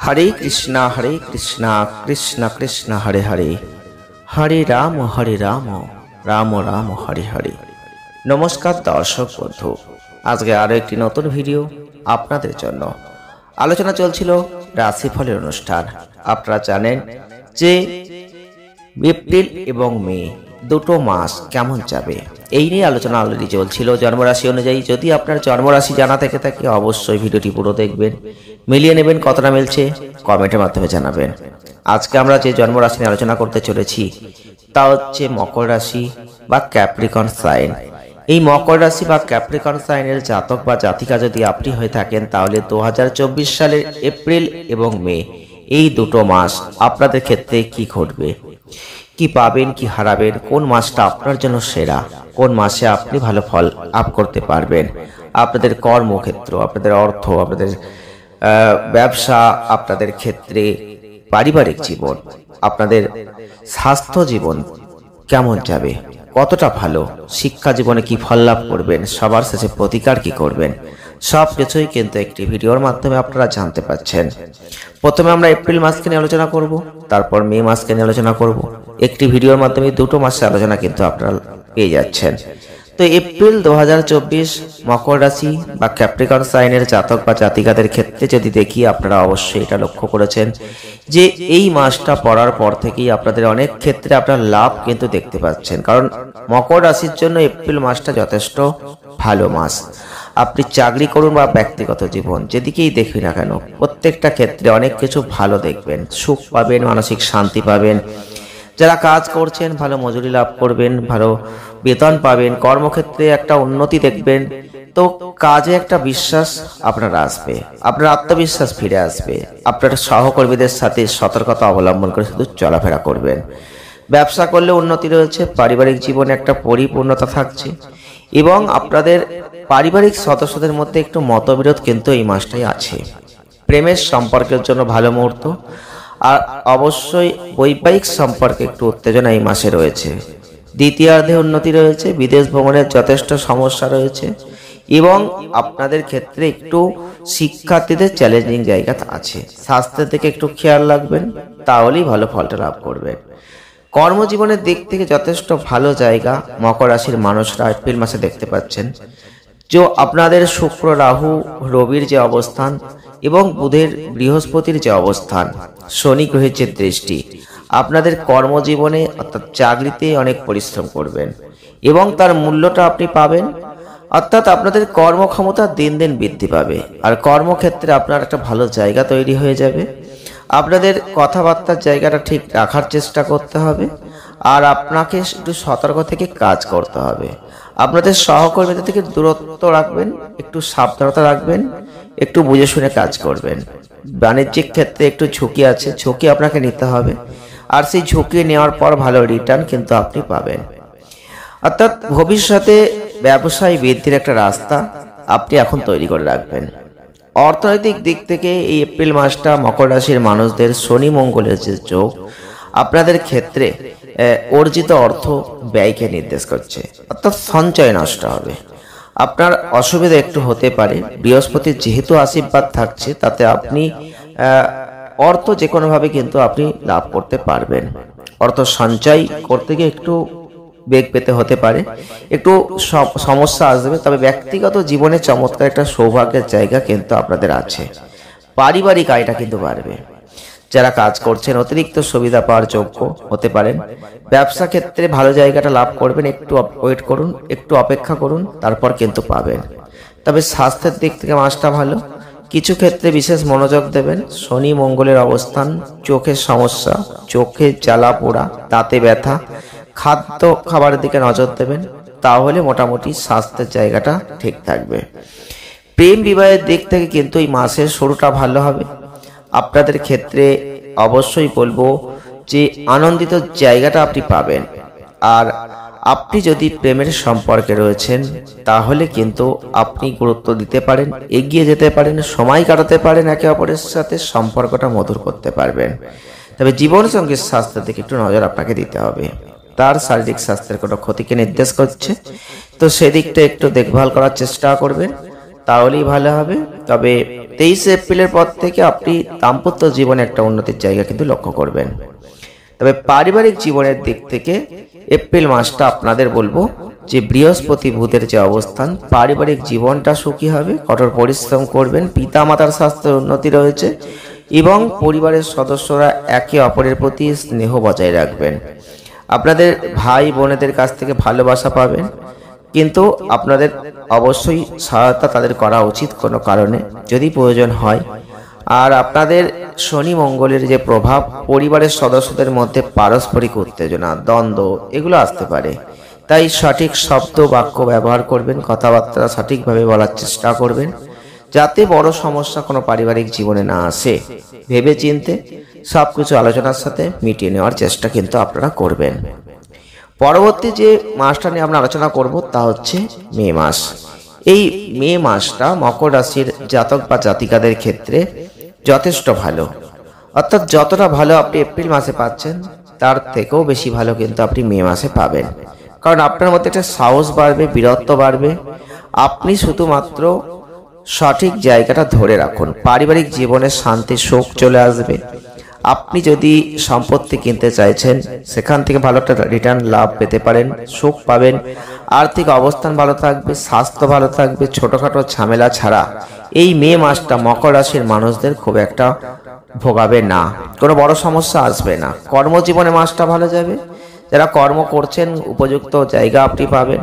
হরে কৃষ্ণ কৃষ্ণ কৃষ্ণ হরে হরে, হরে রাম রাম রাম হরে হরে। নমস্কার দর্শক বন্ধু, আজকে আরো একটি নতুন ভিডিও আপনাদের জন্য। আলোচনা চলছিল রাশিফলের অনুষ্ঠান। আপনারা জানেন যে এপ্রিল এবং মে দুটো মাস কেমন যাবে এই নিয়ে আলোচনা অলরেডি চলছিল জন্মরাশি অনুযায়ী। যদি আপনার জন্মরাশি জানা থেকে থাকে অবশ্যই ভিডিওটি পুরো দেখবেন, মিলিয়ে নেবেন, কতটা মিলছে কমেন্টের মাধ্যমে জানাবেন। আজকে আমরা যে জন্মরাশি নিয়ে আলোচনা করতে চলেছি তা হচ্ছে মকর রাশি বা ক্যাপ্রিকর্ন সাইন। এই মকর রাশি বা ক্যাপ্রিকর্ন সাইনের জাতক বা জাতিকা যদি আপনি হয়ে থাকেন তাহলে 2024 সালের এপ্রিল এবং মে এই দুটো মাস আপনাদের ক্ষেত্রে কি ঘটবে, কি পাবেন, কি হারাবেন, কোন মাসটা আপনার জন্য সেরা, কোন মাসে আপনি ভালো ফল লাভ করতে পারবেন। আপনাদের কর্মক্ষেত্র, আপনাদের অর্থ, আপনাদের ব্যবসা, আপনাদের ক্ষেত্রে পারিবারিক জীবন, আপনাদের স্বাস্থ্য জীবন কেমন যাবে, কতটা ভালো, শিক্ষা জীবনে কি ফল লাভ করবেন, সবার শেষে প্রতিকার কি করবেন, সব কিছুই কিন্তু একটি ভিডিওর মাধ্যমে আপনারা জানতে পাচ্ছেন। প্রথমে আমরা এপ্রিল মাসকে নিয়ে আলোচনা করব, তারপর মে মাসকে নিয়ে আলোচনা করব। একটি ভিডিওর মাধ্যমে দুটো মাসের আলোচনা কিন্তু আপনারা পেয়ে যাচ্ছেন। তো এপ্রিল 2024 মকর রাশি বা ক্যাপ্রিকর্ন সাইনের জাতক বা জাতিকাদের ক্ষেত্রে যদি দেখি, আপনারা অবশ্যই এটা লক্ষ্য করেছেন যে এই মাসটা পড়ার পর থেকেই আপনাদের অনেক ক্ষেত্রে আপনার লাভ কিন্তু দেখতে পাচ্ছেন। কারণ মকর রাশির জন্য এপ্রিল মাসটা যথেষ্ট ভালো মাস। আপনি চাকরি করুন বা ব্যক্তিগত জীবন, যেদিকেই দেখি না কেন প্রত্যেকটা ক্ষেত্রে অনেক কিছু ভালো দেখবেন, সুখ পাবেন, মানসিক শান্তি পাবেন। যারা কাজ করছেন ভালো মজুরি লাভ করবেন, ভালো বেতন পাবেন, কর্মক্ষেত্রে একটা উন্নতি দেখবেন। তো কাজে একটা বিশ্বাস আপনার আসবে, আপনার আত্মবিশ্বাস ফিরে আসবে। আপনার সহকর্মীদের সাথে সতর্কতা অবলম্বন করে শুধু চলাফেরা করবেন। ব্যবসা করলে উন্নতি রয়েছে, পারিবারিক জীবনে একটা পরিপূর্ণতা থাকছে এবং আপনাদের পারিবারিক সদস্যদের মধ্যে একটু মতবিরোধ কিন্তু এই মাসটাই আছে। প্রেমের সম্পর্কের জন্য ভালো মুহূর্ত, আর অবশ্যই বৈবাহিক সম্পর্কে একটু উত্তেজনা এই মাসে রয়েছে। দ্বিতীয়ার্ধে উন্নতি রয়েছে, বিদেশ ভ্রমণের যথেষ্ট সমস্যা রয়েছে এবং আপনাদের ক্ষেত্রে একটু শিক্ষার্থীদের চ্যালেঞ্জিং জায়গা আছে। স্বাস্থ্যের দিকে একটু খেয়াল রাখবেন, তাহলেই ভালো ফলটা লাভ করবেন। কর্মজীবনের দিক থেকে যথেষ্ট ভালো জায়গা মকর রাশির মানুষরা এপ্রিল মাসে দেখতে পাচ্ছেন। যে আপনাদের শুক্র, রাহু, রবির যে অবস্থান এবং বুধের, বৃহস্পতির যে অবস্থান, শনি গ্রহের যে দৃষ্টি, আপনাদের কর্মজীবনে অর্থাৎ চাকরিতে অনেক পরিশ্রম করবেন এবং তার মূল্যটা আপনি পাবেন। অর্থাৎ আপনাদের কর্মক্ষমতা দিন দিন বৃদ্ধি পাবে আর কর্মক্ষেত্রে আপনার একটা ভালো জায়গা তৈরি হয়ে যাবে। আপনাদের কথাবার্তার জায়গাটা ঠিক রাখার চেষ্টা করতে হবে আর আপনাকে একটু সতর্ক থেকে কাজ করতে হবে। আপনাদের সহকর্মীদের থেকে দূরত্ব রাখবেন, একটু সাবধানতা রাখবেন, একটু বুঝে শুনে কাজ করবেন। বাণিজ্যিক ক্ষেত্রে একটু ঝুঁকি আছে, ঝুঁকি আপনাকে নিতে হবে আর সেই ঝুঁকি নেওয়ার পর ভালো রিটার্ন কিন্তু আপনি পাবেন। অর্থাৎ ভবিষ্যতে ব্যবসায় বৃদ্ধির একটা রাস্তা আপনি এখন তৈরি করে রাখবেন। অর্থনৈতিক দিক থেকে এই এপ্রিল মাসটা মকর রাশির মানুষদের শনি মঙ্গলের যে যোগ আপনাদের ক্ষেত্রে অর্জিত অর্থ ব্যয়কে নির্দেশ করছে, অর্থাৎ সঞ্চয় নষ্ট হবে। আপনার অসুবিধা একটু হতে পারে। বৃহস্পতির যেহেতু আশীর্বাদ থাকছে তাতে আপনি অর্থ যে কোনোভাবে কিন্তু আপনি লাভ করতে পারবেন। অর্থ সঞ্চয় করতে গিয়ে একটু বেগ পেতে হতে পারে, একটু সমস্যা আসবে, তবে ব্যক্তিগত জীবনে চমৎকার একটা সৌভাগ্যের জায়গা কিন্তু আপনাদের আছে। পারিবারিক আয়টা কিন্তু বাড়বে। যারা কাজ করছেন অতিরিক্ত সুবিধা পাওয়ার যোগ্য হতে পারেন। ব্যবসা ক্ষেত্রে ভালো জায়গাটা লাভ করবেন, একটু ওয়েট করুন, একটু অপেক্ষা করুন, তারপর কিন্তু পাবেন। তবে স্বাস্থ্যের দিক থেকে মাসটা ভালো, কিছু ক্ষেত্রে বিশেষ মনোযোগ দেবেন। শনি মঙ্গলের অবস্থান, চোখের সমস্যা, চোখে জ্বালা পোড়া, দাঁতে ব্যথা, খাদ্য খাবারের দিকে নজর দেবেন, তাহলে মোটামুটি স্বাস্থ্যের জায়গাটা ঠিক থাকবে। প্রেম বিবাহের দিক থেকে কিন্তু এই মাসের শুরুটা ভালো হবে। আপনাদের ক্ষেত্রে অবশ্যই বলবো যে আনন্দিত জায়গাটা আপনি পাবেন। আর আপনি যদি প্রেমের সম্পর্কে রয়েছেন তাহলে কিন্তু আপনি গুরুত্ব দিতে পারেন, এগিয়ে যেতে পারেন, সময় কাটাতে পারেন, একে অপরের সাথে সম্পর্কটা মধুর করতে পারবেন। তবে জীবনসঙ্গীর স্বাস্থ্যের দিকে একটু নজর আপনাকে দিতে হবে। তার শারীরিক স্বাস্থ্যের কোনো ক্ষতিকে নির্দেশ করছে, তো সেদিকটা একটু দেখভাল করার চেষ্টা করবেন। তাহলেই ভালো হবে। তবে 23 এপ্রিলের পর থেকে আপনি দাম্পত্য জীবনে একটা উন্নতির জায়গা কিন্তু লক্ষ্য করবেন। তবে পারিবারিক জীবনের দিক থেকে এপ্রিল মাসটা আপনাদের বলবো যে বৃহস্পতি বুধের যে অবস্থান, পারিবারিক জীবনটা সুখী হবে, কঠোর পরিশ্রম করবেন, পিতা মাতার স্বাস্থ্যের উন্নতি রয়েছে এবং পরিবারের সদস্যরা একে অপরের প্রতি স্নেহ বজায় রাখবেন। আপনাদের ভাই বোনেদের কাছ থেকে ভালোবাসা পাবেন, কিন্তু আপনাদের অবশ্যই সহায়তা তাদের করা উচিত কোনো কারণে যদি প্রয়োজন হয়। আর আপনাদের শনি মঙ্গলের যে প্রভাব, পরিবারের সদস্যদের মধ্যে পারস্পরিক উত্তেজনা, দ্বন্দ্ব এগুলো আসতে পারে। তাই সঠিক শব্দ বাক্য ব্যবহার করবেন, কথাবার্তা সঠিকভাবে বলার চেষ্টা করবেন, যাতে বড় সমস্যা কোনো পারিবারিক জীবনে না আসে। ভেবে চিনতে সবকিছু আলোচনার সাথে মিটিয়ে নেওয়ার চেষ্টা কিন্তু আপনারা করবেন। পরবর্তী যে মাসটা নিয়ে আমরা আলোচনা করব তা হচ্ছে মে মাস। এই মে মাসটা মকর রাশির জাতক বা জাতিকাদের ক্ষেত্রে যথেষ্ট ভালো, অর্থাৎ যতটা ভালো আপনি এপ্রিল মাসে পাচ্ছেন তার থেকেও বেশি ভালো কিন্তু আপনি মে মাসে পাবেন। কারণ আপনার মধ্যে একটা সাহস বাড়বে, বীরত্ব বাড়বে। আপনি শুধুমাত্র সঠিক জায়গাটা ধরে রাখুন, পারিবারিক জীবনে শান্তি সুখ চলে আসবে। আপনি যদি সম্পত্তি কিনতে চাইছেন সেখান থেকে ভালো একটা রিটার্ন লাভ পেতে পারেন, সুখ পাবেন, আর্থিক অবস্থান ভালো থাকবে, স্বাস্থ্য ভালো থাকবে। ছোটখাটো ঝামেলা ছাড়া এই মে মাসটা মকর রাশির মানুষদের খুব একটা ভোগাবে না, কোনো বড় সমস্যা আসবে না। কর্মজীবনে মাসটা ভালো যাবে, যারা কর্ম করছেন উপযুক্ত জায়গা আপনি পাবেন।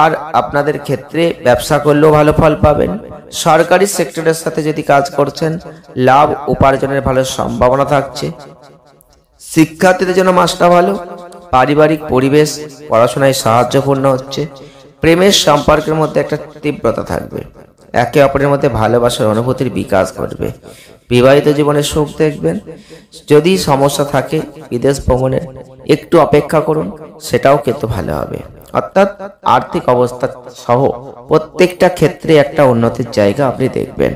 আর আপনাদের ক্ষেত্রে ব্যবসা করলেও ভালো ফল পাবেন। সরকারি সেক্টরের সাথে যদি কাজ করছেন লাভ উপার্জনের ভালো সম্ভাবনা থাকছে। শিক্ষার্থীদের জন্য মাসটা ভালো, পারিবারিক পরিবেশ পড়াশোনায় সাহায্যপূর্ণ হচ্ছে। প্রেমের সম্পর্কের মধ্যে একটা তীব্রতা থাকবে, একে অপরের মধ্যে ভালোবাসার অনুভূতির বিকাশ ঘটবে। বিবাহিত জীবনে সুখ দেখবেন। যদি সমস্যা থাকে বিদেশ ভ্রমণের, একটু অপেক্ষা করুন, সেটাও কিন্তু ভালো হবে। অর্থাৎ আর্থিক অবস্থা সহ প্রত্যেকটা ক্ষেত্রে একটা উন্নতির জায়গা আপনি দেখবেন।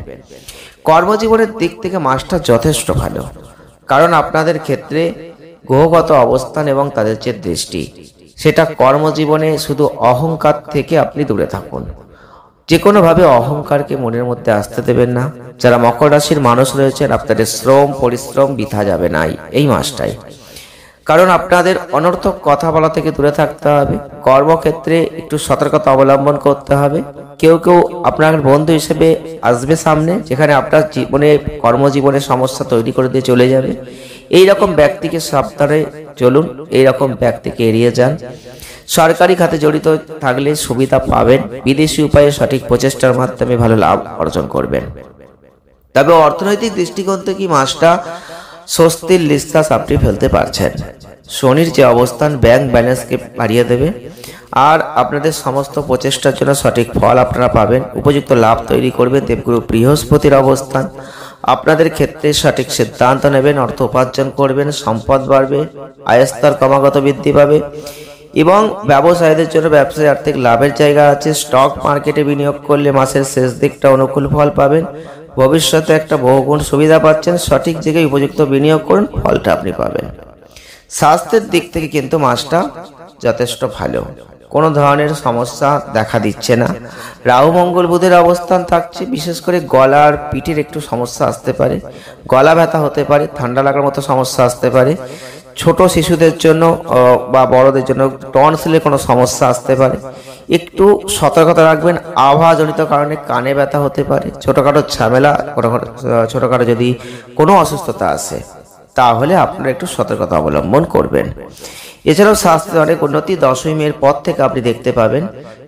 কর্মজীবনের দিক থেকে মাসটা যথেষ্ট ভালো, কারণ আপনাদের ক্ষেত্রে গ্রহগত অবস্থান এবং তাদের যে দৃষ্টি, সেটা কর্মজীবনে শুধু অহংকার থেকে আপনি দূরে থাকুন। যে কোনোভাবে অহংকারকে মনের মধ্যে আসতে দেবেন না। যারা মকর রাশির মানুষ রয়েছেন আপনাদের শ্রম পরিশ্রম বৃথা যাবে না এই মাসটাই, কারণ আপনাদের অনর্থক কথা বলা থেকে দূরে থাকতে হবে। কর্মক্ষেত্রে একটু সতর্কতা অবলম্বন করতে হবে। কেউ কেউ আপনার বন্ধু হিসেবে আসবে সামনে, যেখানে আপনার জীবনে কর্মজীবনে সমস্যা তৈরি করে দিয়ে চলে যাবে। এই রকম ব্যক্তিকে সাবধানে চলুন, এই রকম ব্যক্তিকে এড়িয়ে যান। সরকারি খাতে জড়িত থাকলে সুবিধা পাবেন, বিদেশি উপায়ে সঠিক প্রচেষ্টার মাধ্যমে ভালো লাভ অর্জন করবেন। তবে অর্থনৈতিক দৃষ্টিকোণ থেকে মাসটা স্বস্তির নিঃশ্বাস আপনি ফেলতে পারছেন। শনির যে অবস্থান ব্যাংক ব্যালেন্সকে বাড়িয়ে দেবে, আর আপনাদের সমস্ত প্রচেষ্টার জন্য সঠিক ফল আপনারা পাবেন, উপযুক্ত লাভ তৈরি করবেন। দেবগুরু বৃহস্পতির অবস্থান আপনাদের ক্ষেত্রে সঠিক সিদ্ধান্ত নেবেন, অর্থ উপার্জন করবেন, সম্পদ বাড়বে, আয়স্তর ক্রমাগত বৃদ্ধি পাবে এবং ব্যবসায়ীদের জন্য ব্যবসায় আর্থিক লাভের জায়গা আছে। স্টক মার্কেটে বিনিয়োগ করলে মাসের শেষ দিকটা অনুকূল ফল পাবেন। ভবিষ্যতে একটা বহুগুণ সুবিধা পাচ্ছেন, সঠিক জায়গায় উপযুক্ত বিনিয়োগ করুন, ফলটা আপনি পাবেন। স্বাস্থ্যের দিক থেকে কিন্তু মাসটা যথেষ্ট ভালো, কোনো ধরনের সমস্যা দেখা দিচ্ছে না। রাহু মঙ্গল বুধের অবস্থান থাকছে, বিশেষ করে গলার পিঠের একটু সমস্যা আসতে পারে, গলা ব্যথা হতে পারে, ঠান্ডা লাগার মতো সমস্যা আসতে পারে। ছোট শিশুদের জন্য বা বড়দের জন্য টনসিলের কোনো সমস্যা আসতে পারে, একটু সতর্কতা রাখবেন। আবহাওয়াজনিত কারণে কানে ব্যথা হতে পারে, ছোটখাটো ঝামেলা, ছোটখাটো যদি কোনো অসুস্থতা আসে তাহলে আপনারা একটু সতর্কতা অবলম্বন করবেন। এছাড়াও স্বাস্থ্যে অনেক উন্নতি 10ই মের পর থেকে আপনি দেখতে পাবেন।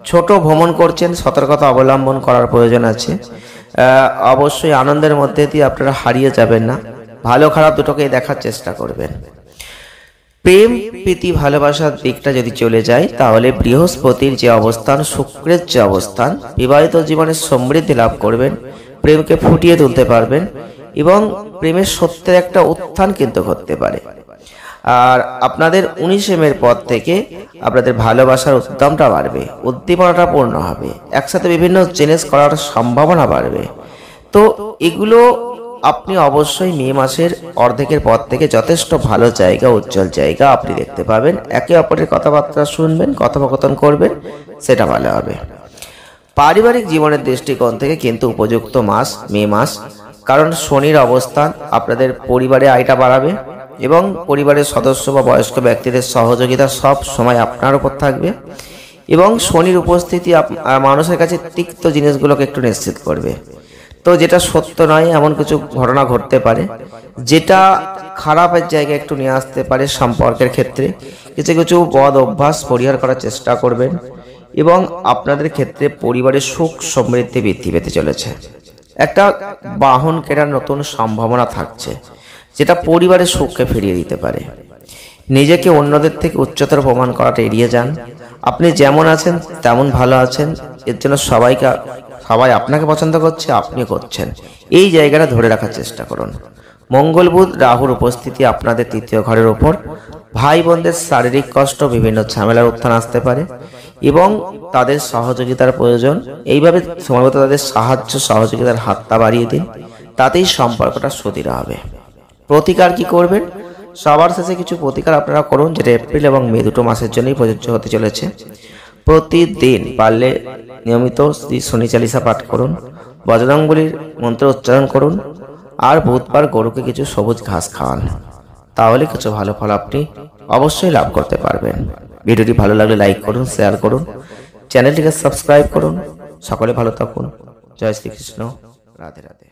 ছোট ভ্রমণ করছেন, সতর্কতা অবলম্বন করার প্রয়োজন আছে। অবশ্যই আনন্দের মধ্যে দিয়ে আপনারা হারিয়ে যাবেন না, ভালো খারাপ দুটোকেই দেখার চেষ্টা করবেন। প্রেম প্রীতি ভালোবাসার দিকটা যদি চলে যায় তাহলে বৃহস্পতির যে অবস্থান, শুক্রের যে অবস্থান, বিবাহিত জীবনে সমৃদ্ধি লাভ করবেন, প্রেমকে ফুটিয়ে তুলতে পারবেন এবং প্রেমের সত্যের একটা উত্থান কিন্তু ঘটতে পারে। আর আপনাদের 19 মের পর থেকে আপনাদের ভালোবাসার উদ্যমটা বাড়বে, উদ্দীপনাটা পূর্ণ হবে, একসাথে বিভিন্ন জিনিস করার সম্ভাবনা বাড়বে। তো এগুলো আপনি অবশ্যই মে মাসের অর্ধেকের পর থেকে যথেষ্ট ভালো জায়গা, উজ্জ্বল জায়গা আপনি দেখতে পাবেন। একে অপরের কথাবার্তা শুনবেন, কথোপকথন করবেন, সেটা ভালো হবে। পারিবারিক জীবনের দৃষ্টিকোণ থেকে কিন্তু উপযুক্ত মাস মে মাস, কারণ শনির অবস্থান আপনাদের পরিবারে আয়টা বাড়াবে এবং পরিবারের সদস্য বা বয়স্ক ব্যক্তিদের সহযোগিতা সব সময় আপনার উপর থাকবে এবং শনির উপস্থিতি মানুষের কাছে তিক্ত জিনিসগুলোকে একটু নিশ্চিত করবে। তো যেটা সত্য নয় এমন কিছু ঘটনা ঘটতে পারে, যেটা খারাপের জায়গায় একটু নিয়ে আসতে পারে। সম্পর্কের ক্ষেত্রে কিছু কিছু বদ অভ্যাস পরিহার করার চেষ্টা করবেন এবং আপনাদের ক্ষেত্রে পরিবারের সুখ সমৃদ্ধি বৃদ্ধি পেতে চলেছে। একটা বাহন কেনার নতুন সম্ভাবনা থাকছে, যেটা পরিবারের সুখকে ফিরিয়ে দিতে পারে। নিজেকে অন্যদের থেকে উচ্চতর প্রমাণ করাটা এড়িয়ে যান। আপনি যেমন আছেন তেমন ভালো আছেন, এর জন্য সবাই আপনাকে পছন্দ করছে, আপনি করছেন, এই জায়গাটা ধরে রাখার চেষ্টা করুন। মঙ্গল বুধ রাহুর উপস্থিতি আপনাদের তৃতীয় ঘরের ওপর। ভাই বোনদের শারীরিক কষ্ট, বিভিন্ন ঝামেলার উত্থান আসতে পারে এবং তাদের সহযোগিতার প্রয়োজন। এইভাবে সময়মতো তাদের সাহায্য সহযোগিতার হাতটা বাড়িয়ে দিন, তাতেই সম্পর্কটা সুদৃঢ় হবে। প্রতিকার কি করবেন? সবার শেষে কিছু প্রতিকার আপনারা করুন, যেটা এপ্রিল এবং মে দুটো মাসের জন্যই প্রযোজ্য হতে চলেছে। প্রতিদিন পারলে নিয়মিত শ্রী শনি চালিসা পাঠ করুন, বজরংবলীর মন্ত্র উচ্চারণ করুন, আর বুধবার গরুকে কিছু সবুজ ঘাস খাওয়ান। তাহলে কিছু ভালো ফল আপনি অবশ্যই লাভ করতে পারবেন। ভিডিওটি ভালো লাগলে লাইক করুন, শেয়ার করুন, চ্যানেলটিকে সাবস্ক্রাইব করুন। সকলে ভালো থাকুন। জয় শ্রীকৃষ্ণ। রাধে রাধে।